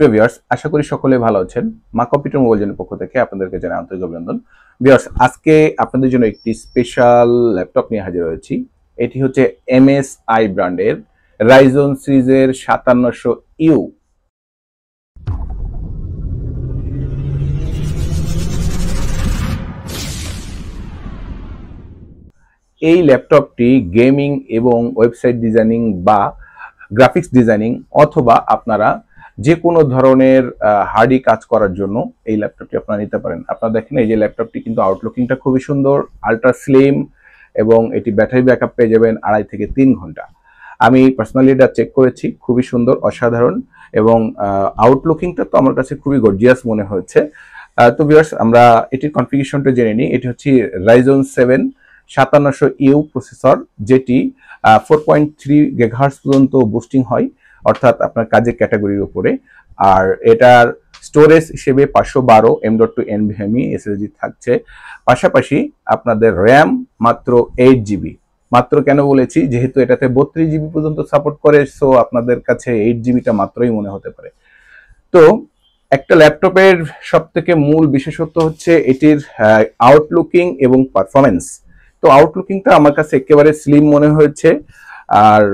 প্রিয় ভিউয়ার্স, আশা করি সকলে ভালো আছেন। মা কম্পিউটার মোবাইল জেনের পক্ষ থেকে আপনাদেরকে জানাই আন্তরিক অভিনন্দন। ভিউয়ার্স, আজকে আপনাদের জন্য একটি স্পেশাল ল্যাপটপ নিয়ে হাজির হয়েছি। এটি হচ্ছে MSI ব্র্যান্ডের রাইজন সিরিজের 5700U। এই ল্যাপটপটি গেমিং এবং ওয়েবসাইট ডিজাইনিং বা গ্রাফিক্স ডিজাইনিং অথবা আপনারা যে কোনো ধরনের হার্ডি কাজ করার জন্য এই ল্যাপটপটি আপনারা নিতে পারেন। আপনারা দেখেন এই যে ল্যাপটপটি কিন্তু আউটলুকিংটা খুবই সুন্দর, আল্ট্রা স্লিম, এবং এটি ব্যাটারি ব্যাকআপ পেয়ে যাবেন 2.5 থেকে 3 ঘন্টা। আমি পার্সোনালি এটা চেক করেছি, খুবই সুন্দর, অসাধারণ, এবং আউটলুকিংটা তো আমার কাছে খুবই গর্জিয়াস মনে হয়েছে। তো ভিউয়ার্স, আমরা এটির কনফিগারেশনটা জেনে নিই। এটি হচ্ছে রাইজন 7 5700U প্রসেসর, যেটি 4.3 GHz পর্যন্ত বুস্টিং হয়, অর্থাৎ আপনার কাজের ক্যাটাগরির উপরে। আর এটার স্টোরেজ হিসেবে 512 M.2 NVMe SSD থাকছে। পাশাপাশি আপনাদের র্যাম মাত্র 8GB। মাত্র কেন বলেছি, যেহেতু এটাতে 32GB পর্যন্ত সাপোর্ট করে, সো আপনাদের কাছে 8GBটা মাত্রই মনে হতে পারে। তো একটা ল্যাপটপের সবথেকে মূল বিশেষত্ব হচ্ছে এটির আউটলুকিং এবং পারফরমেন্স। তো আউটলুকিংটা আমার কাছে একেবারে স্লিম মনে হয়েছে। আর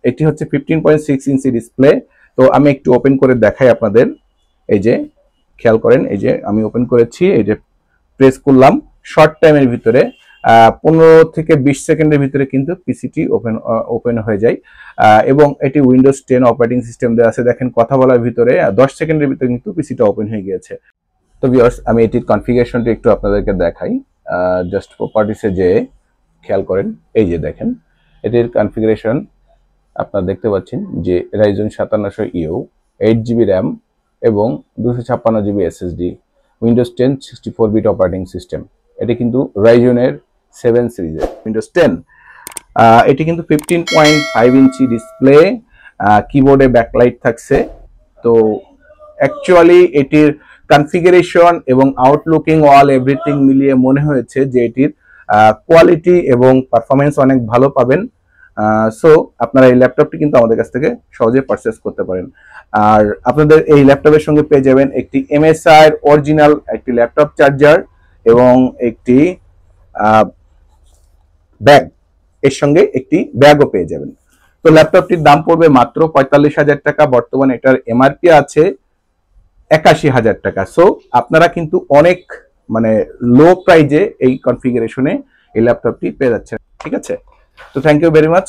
এটি হচ্ছে 15.6 ইঞ্চি ডিসপ্লে। তো আমি একটু ওপেন করে দেখাই আপনাদের। এই যে খেয়াল করেন, এই যে আমি ওপেন করেছি, এই যে প্রেস করলাম, শর্ট টাইমের ভিতরে 15 থেকে 20 সেকেন্ডের ভিতরে কিন্তু পিসিটি ওপেন হয়ে যায়। এবং এটি উইন্ডোজ 10 অপারেটিং সিস্টেম দেওয়া আছে। দেখেন, কথা বলার ভিতরে 10 সেকেন্ডের ভিতরে কিন্তু পিসিটা ওপেন হয়ে গিয়েছে। তো ভিউয়ার্স, আমি এটির কনফিগারেশনটা একটু আপনাদেরকে দেখাই। জাস্ট প্রপার্টিসে যে খেয়াল করেন, এই যে দেখেন এটির কনফিগারেশন আপনারা দেখতে পাচ্ছেন যে রাইজন 5700U, 8GB র্যাম এবং 256GB SSD, উইন্ডোজ 10 64-বিট অপারেটিং সিস্টেম। এটি কিন্তু রাইজনের 7 সিরিজের উইন্ডোজ 10। এটি কিন্তু 15.5 ইঞ্চি ডিসপ্লে, কিবোর্ডে ব্যাকলাইট থাকছে। তো অ্যাকচুয়ালি এটির কনফিগারেশন এবং আউটলুকিং অল এভরিথিং মিলিয়ে মনে হয়েছে যে এটির কোয়ালিটি এবং পারফরমেন্স অনেক ভালো পাবেন। সো আপনারা এই ল্যাপটপটি কিন্তু আমাদের কাছ থেকে সহজে পারচেস করতে পারেন। আর আপনাদের এই ল্যাপটপের সঙ্গে পেয়ে যাবেন একটি MSI এর অরিজিনাল একটি ল্যাপটপ চার্জার এবং একটি ব্যাগ, এর সঙ্গে একটি ব্যাগও পেয়ে যাবেন। তো ল্যাপটপটির দাম পড়বে মাত্র 45,000 টাকা। বর্তমানে এটার এমআরপি আছে 81,000 টাকা। সো আপনারা কিন্তু অনেক লো প্রাইজে এই কনফিগারেশনে এই ল্যাপটপটি পেয়ে যাচ্ছেন। ঠিক আছে, তো থ্যাংক ইউ ভেরি মাচ।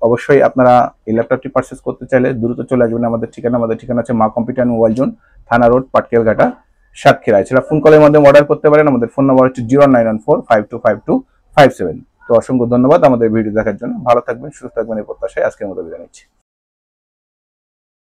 অবশ্যই আপনারা এই ল্যাপটপটি পারচেস করতে চাইলে দ্রুত চলে আসবেন আমাদের ঠিকানা আছে মা কম্পিউটার মোবাইল জোন, থানা রোড, পাটকেলঘাটা, সাতক্ষীরা। এছাড়া ফোন কলের মাধ্যমে অর্ডার করতে পারেন। আমাদের ফোন নাম্বার হচ্ছে 0914525257। তো অসংখ্য ধন্যবাদ আমাদের ভিডিও দেখার জন্য। ভালো থাকবেন, সুস্থ থাকবেন এই প্রত্যাশায় আজকের মতো বিদায় নিচ্ছি।